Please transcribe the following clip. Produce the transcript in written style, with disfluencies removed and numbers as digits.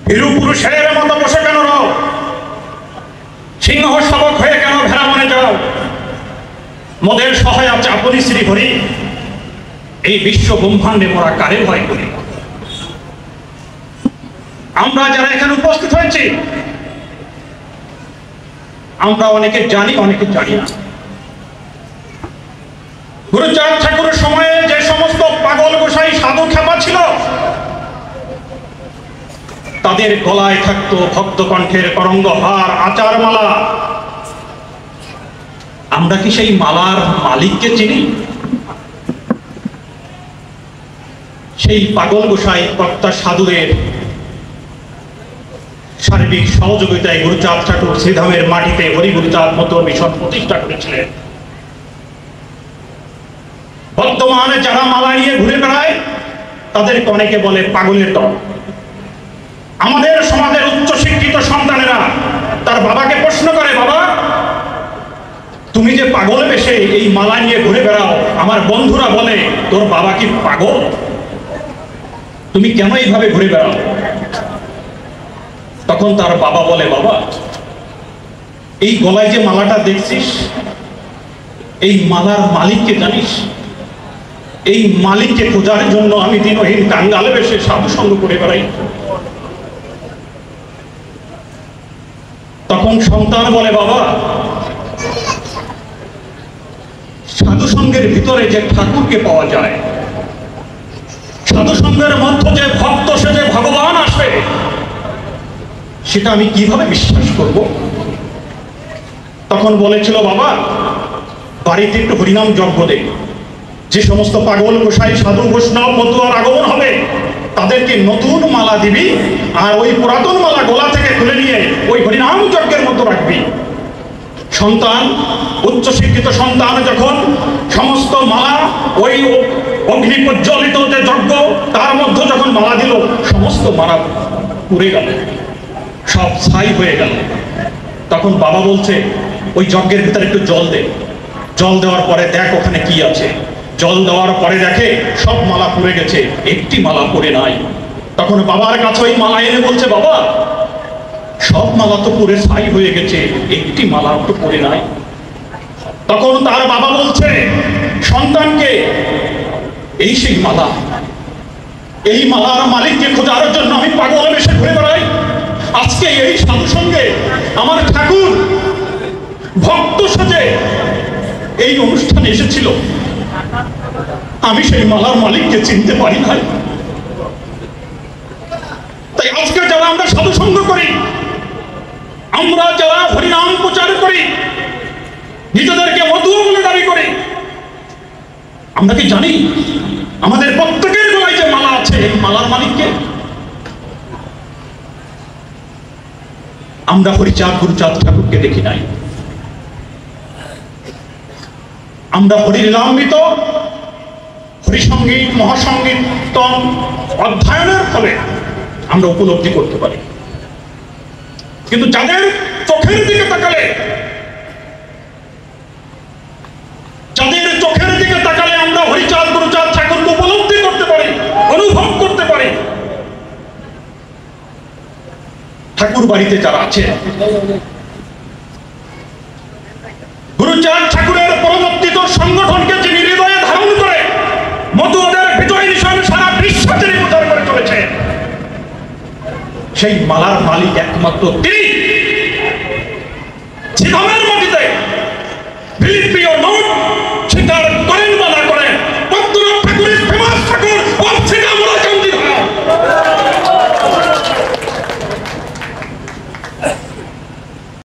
ভীরু পুরুষের মতো বসে কেন রও? সিংহ শাবক হয়ে কেন ভেড়া বনে যাও? মোদের সহায় আছে আপনি শ্রীহরি। এই বিশ্ব ব্রহ্মাণ্ডে মোরা কারে ভয় করি? আমরা যারা এখানে উপস্থিত হয়েছি, আমরা অনেকে জানি, অনেকে জানি না। গুরুচাঁদ ঠাকুরের সময়ে যে সমস্ত পাগল গোসাই সাধু খেপা ছিল, তাদের গলায় থাকতো ভক্তকণ্ঠের করঙ্গ হার, আচার মালা। আমরা কি সেই মালার মালিককে চিনি? সেই পাগল গোসাই কর্তা সাধুদের সার্বিক সহযোগিতায় গুরুচাঁদ ঠাকুর শ্রীধামের মাটিতে হরিগুরুচাঁদ মতো মিশন প্রতিষ্ঠা করেছিলেন। বর্তমানে যারা মালা নিয়ে ঘুরে বেড়ায়, তাদেরকে অনেকে বলে পাগলের দল। আমাদের সমাজের উচ্চ শিক্ষিত সন্তানেরা তার বাবাকে প্রশ্ন করে, বাবা তুমি যে পাগল বেশে এই মালা নিয়ে ঘুরে বেড়াও, আমার বন্ধুরা বলে তোর বাবা কি পাগল? তুমি কেন এইভাবে ঘুরে বেড়াও? তখন তার বাবা বলে, বাবা এই গলায় যে মালাটা দেখছিস, এই মালার মালিককে জানিস? এই মালিককে খোঁজার জন্য আমি দিনহীন কাঙ্গালে বেশে সাধু সঙ্গ করে বেড়াই। তখন সন্তান বলে, বাবা সাধু সঙ্গের ভিতরে যে ঠাকুরকে পাওয়া যায়, সাধু সঙ্গের মধ্যে যে ভক্ত সে যে ভগবান আসে, সেটা আমি কিভাবে বিশ্বাস করব? তখন বলেছিল, বাবা বাড়িতে একটু হরিনাম যজ্ঞ দে। যে সমস্ত পাগল গোসাই সাধু বৈষ্ণব মতুয়ার আগমন হবে, তাদেরকে নতুন মালা দিবি, আর ওই পুরাতন মালা গলা থেকে খুলে নিয়ে ওই হরিনাম যজ্ঞের মতো রাখবি। সন্তান, উচ্চ শিক্ষিত সন্তান যখন সমস্ত মালা ওই অগ্নি প্রজ্বলিত যে যজ্ঞ, তার মধ্যে যখন মালা দিল, সমস্ত মালা পুড়ে গেল, সব ছাই হয়ে গেল। তখন বাবা বলছে, ওই যজ্ঞের ভিতরে একটু জল দে। জল দেওয়ার পরে দেখ ওখানে কি আছে। জল দেওয়ার পরে দেখে সব মালা পুড়ে গেছে, একটি মালা পুড়ে নাই। তখন বাবার কাছে ওই মালা এনে বলছে, বাবা সব মালা তো পুড়ে ছাই হয়ে গেছে, একটি মালা তো পুড়ে নাই। তখন তার বাবা বলছে সন্তানকে, এই সেই মালা, এই মালার মালিককে খোঁজার জন্য আমি পাগল বেশে ঘুরে বেড়াই। আজকে এই সাধু সঙ্গে আমার ঠাকুর ভক্ত সাজে এই অনুষ্ঠানে এসেছিল, আমি সেই মালার মালিককে চিনতে পারি নাই। তাই আজকে যারা আমরা সাধু সঙ্গ করি, আমরা যারা হরিনাম প্রচার করি, নিজেদেরকে মধু বলে দাবি করি, আমরা কি জানি আমাদের প্রত্যেকের গলায় যে মালা আছে, এই মালার মালিককে? আমরা হরিচাঁদ গুরুচাঁদ ঠাকুরকে দেখি নাই। আমরা হরিলীলামৃত হরিসঙ্গীত মহাসঙ্গীতম অধ্যয়নের ফলে আমরা উপলব্ধি করতে পারি, কিন্তু যাদের চোখের দিকে তাকালে, যাদের চোখের দিকে তাকালে আমরা হরিচাঁদ গুরুচাঁদ ঠাকুরকে উপলব্ধি করতে পারি, অনুভব করতে পারি। ঠাকুর বাড়িতে যারা আছে, গুরুচাঁদ ঠাকুরের পরবর্তীত সংগঠনকে যিনি হৃদয়ে ধারণ করে মতুয়াদের বিজয় নিশান সারা বিশ্ব তিনি প্রচার করে চলেছে, সেই মালার মালিক একমাত্র তিনি।